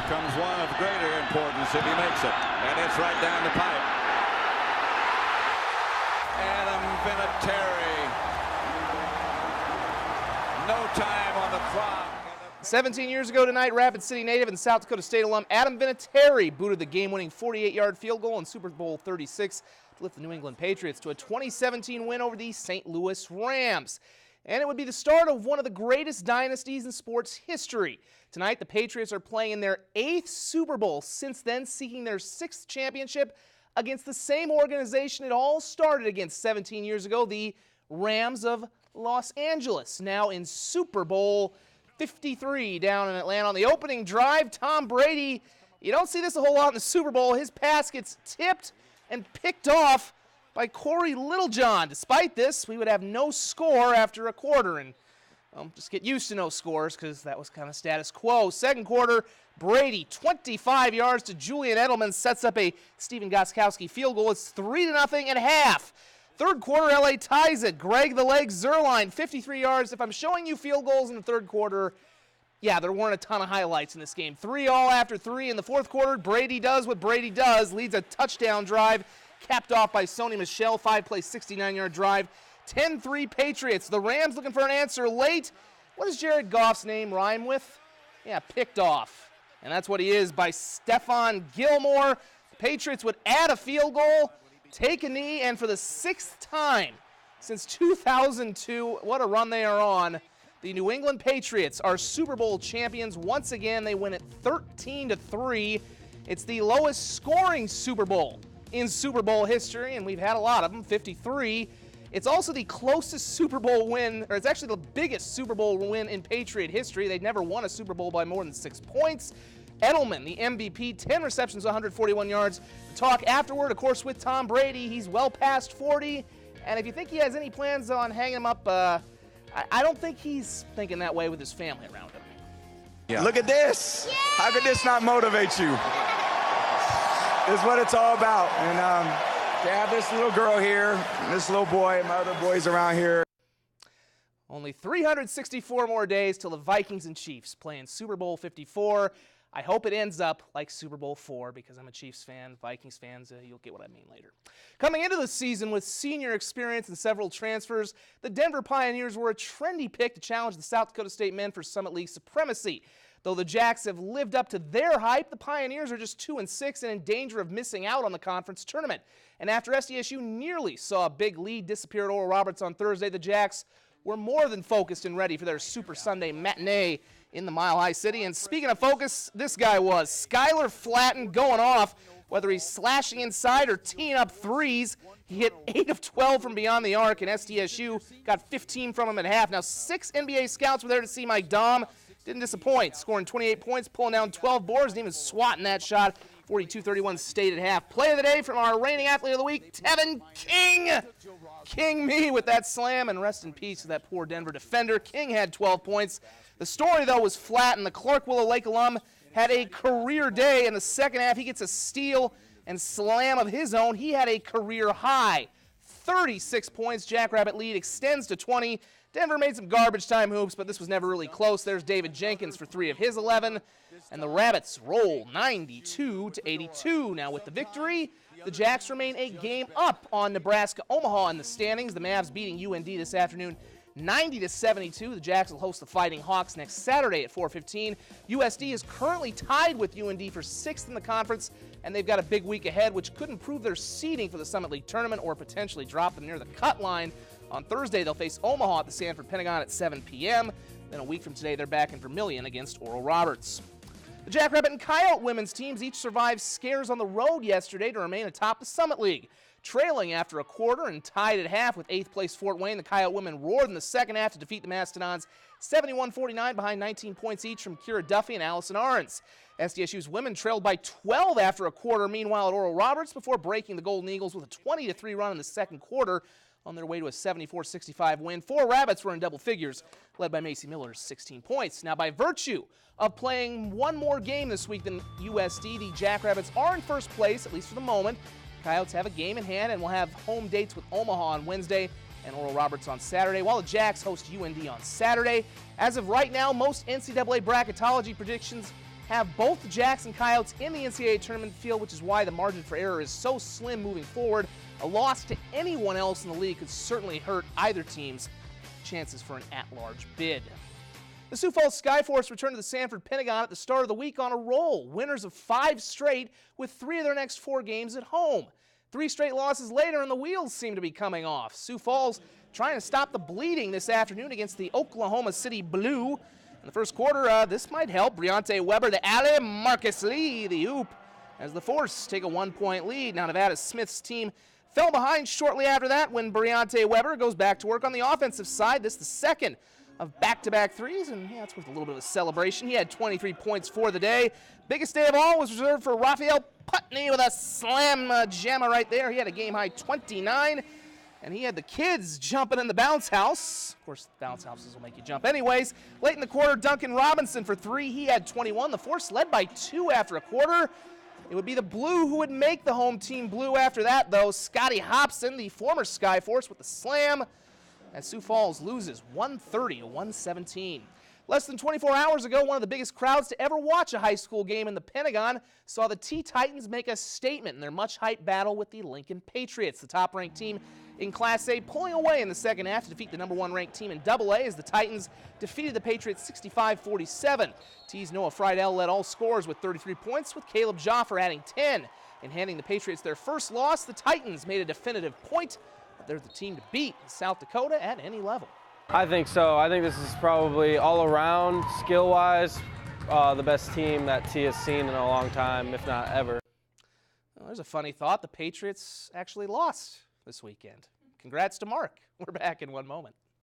comes one of greater importance if he makes it. And it's right down the pipe. Adam Vinatieri. No time on the clock. 17 years ago tonight, Rapid City native and South Dakota State alum Adam Vinatieri booted the game-winning 48-yard field goal in Super Bowl 36 to lift the New England Patriots to a 2017 win over the St. Louis Rams. And it would be the start of one of the greatest dynasties in sports history. Tonight, the Patriots are playing in their 8th Super Bowl since then, seeking their 6th championship against the same organization it all started against 17 years ago, the Rams of Los Angeles, now in Super Bowl 53 down in Atlanta. On the opening drive, Tom Brady, you don't see this a whole lot in the Super Bowl. His pass gets tipped and picked off by Corey Littlejohn. Despite this, we would have no score after a quarter, and just get used to no scores because that was kind of status quo. Second quarter, Brady, 25 yards to Julian Edelman, sets up a Stephen Gostkowski field goal. It's 3-0 at half. Third quarter, LA ties it. Greg the Leg Zuerlein, 53 yards. If I'm showing you field goals in the third quarter, yeah, there weren't a ton of highlights in this game. 3-all after 3 in the fourth quarter. Brady does what Brady does, leads a touchdown drive, capped off by Sony Michel, 5-play, 69-yard drive. 10-3 Patriots. The Rams looking for an answer late. What does Jared Goff's name rhyme with? Yeah, picked off. And that's what he is by Stephon Gilmore. The Patriots would add a field goal, take a knee, and for the 6th time since 2002, what a run they are on. The New England Patriots are Super Bowl champions. Once again, they win it 13-3. It's the lowest scoring Super Bowl in Super Bowl history, and we've had a lot of them, 53. It's also the closest Super Bowl win, or it's actually the biggest Super Bowl win in Patriot history. They'd never won a Super Bowl by more than 6 points. Edelman, the MVP, 10 receptions, 141 yards. The talk afterward, of course, with Tom Brady. He's well past 40, and if you think he has any plans on hanging him up, I don't think he's thinking that way with his family around him. Yeah. Look at this. Yeah. How could this not motivate you? This is what it's all about. And to have this little girl here, this little boy, and my other boys around here. Only 364 more days till the Vikings and Chiefs play in Super Bowl 54. I hope it ends up like Super Bowl 4 because I'm a Chiefs fan. Vikings fans, you'll get what I mean later. Coming into the season with senior experience and several transfers, the Denver Pioneers were a trendy pick to challenge the South Dakota State men for Summit League supremacy. Though the Jacks have lived up to their hype, the Pioneers are just 2-6 and in danger of missing out on the conference tournament. And after SDSU nearly saw a big lead disappear at Oral Roberts on Thursday, the Jacks were more than focused and ready for their Super Sunday matinee in the Mile High City. And speaking of focus, this guy was. Skylar Flatten going off, whether he's slashing inside or teeing up threes. He hit 8 of 12 from beyond the arc, and SDSU got 15 from him at half. Now, 6 NBA scouts were there to see Mike Dahm. Didn't disappoint, scoring 28 points, pulling down 12 boards, and even swatting that shot. 42-31 State at half. Play of the day from our reigning athlete of the week, Tevin King. King me with that slam, and rest in peace to that poor Denver defender. King had 12 points. The story, though, was flat, and the Clark Willow Lake alum had a career day. In the second half, he gets a steal and slam of his own. He had a career high. 36 points. Jackrabbit lead extends to 20. Denver made some garbage time hoops, but this was never really close. There's David Jenkins for 3 of his 11. And the Rabbits roll 92-82. Now with the victory, the Jacks remain a game up on Nebraska-Omaha in the standings. The Mavs beating UND this afternoon 90-72. The Jacks will host the Fighting Hawks next Saturday at 4:15. USD is currently tied with UND for 6th in the conference, and they've got a big week ahead, which could improve their seeding for the Summit League tournament or potentially drop them near the cut line. On Thursday, they'll face Omaha at the Sanford Pentagon at 7 p.m. Then a week from today, they're back in Vermillion against Oral Roberts. The Jackrabbit and Coyote women's teams each survived scares on the road yesterday to remain atop the Summit League. Trailing after a quarter and tied at half with 8th place Fort Wayne, the Coyote women roared in the second half to defeat the Mastodons 71-49 behind 19 points each from Kira Duffy and Allison Ahrens. SDSU's women trailed by 12 after a quarter, meanwhile at Oral Roberts, before breaking the Golden Eagles with a 20-3 run in the second quarter on their way to a 74-65 win. 4 Rabbits were in double figures, led by Macy Miller's 16 points. Now, by virtue of playing one more game this week than USD, the Jackrabbits are in first place, at least for the moment. Coyotes have a game in hand and will have home dates with Omaha on Wednesday and Oral Roberts on Saturday, while the Jacks host UND on Saturday. As of right now, most NCAA bracketology predictions have both the Jackson Coyotes in the NCAA tournament field, which is why the margin for error is so slim moving forward. A loss to anyone else in the league could certainly hurt either team's chances for an at-large bid. The Sioux Falls Skyforce returned to the Sanford Pentagon at the start of the week on a roll, winners of 5 straight with 3 of their next 4 games at home. 3 straight losses later, and the wheels seem to be coming off. Sioux Falls trying to stop the bleeding this afternoon against the Oklahoma City Blue. In the first quarter, this might help. Briante Weber to alley, Marcus Lee, the oop, as the Force take a 1-point lead. Now Nevada Smith's team fell behind shortly after that when Briante Weber goes back to work on the offensive side. This is the second of back-to-back threes, and yeah, it's worth a little bit of a celebration. He had 23 points for the day. Biggest day of all was reserved for Raphael Putney with a slam jammer right there. He had a game-high 29, and he had the kids jumping in the bounce house. Of course, bounce houses will make you jump anyways. Late in the quarter, Duncan Robinson for 3. He had 21. The Force led by 2 after a quarter. It would be the Blue who would make the home team blue after that, though. Scotty Hobson, the former Skyforce, with the slam, as Sioux Falls loses 130 to 117. Less than 24 hours ago, one of the biggest crowds to ever watch a high school game in the Pentagon saw the T-Titans make a statement in their much-hyped battle with the Lincoln Patriots, the top-ranked team in Class A, pulling away in the second half to defeat the #1 ranked team in AA as the Titans defeated the Patriots 65-47. T's Noah Friedel led all scorers with 33 points, with Caleb Joffer adding 10. In handing the Patriots their first loss, the Titans made a definitive point. They're the team to beat in South Dakota at any level. I think so. I think this is probably all around, skill-wise, the best team that T has seen in a long time, if not ever. Well, there's a funny thought. The Patriots actually lost this weekend. Congrats to Mark. We're back in one moment.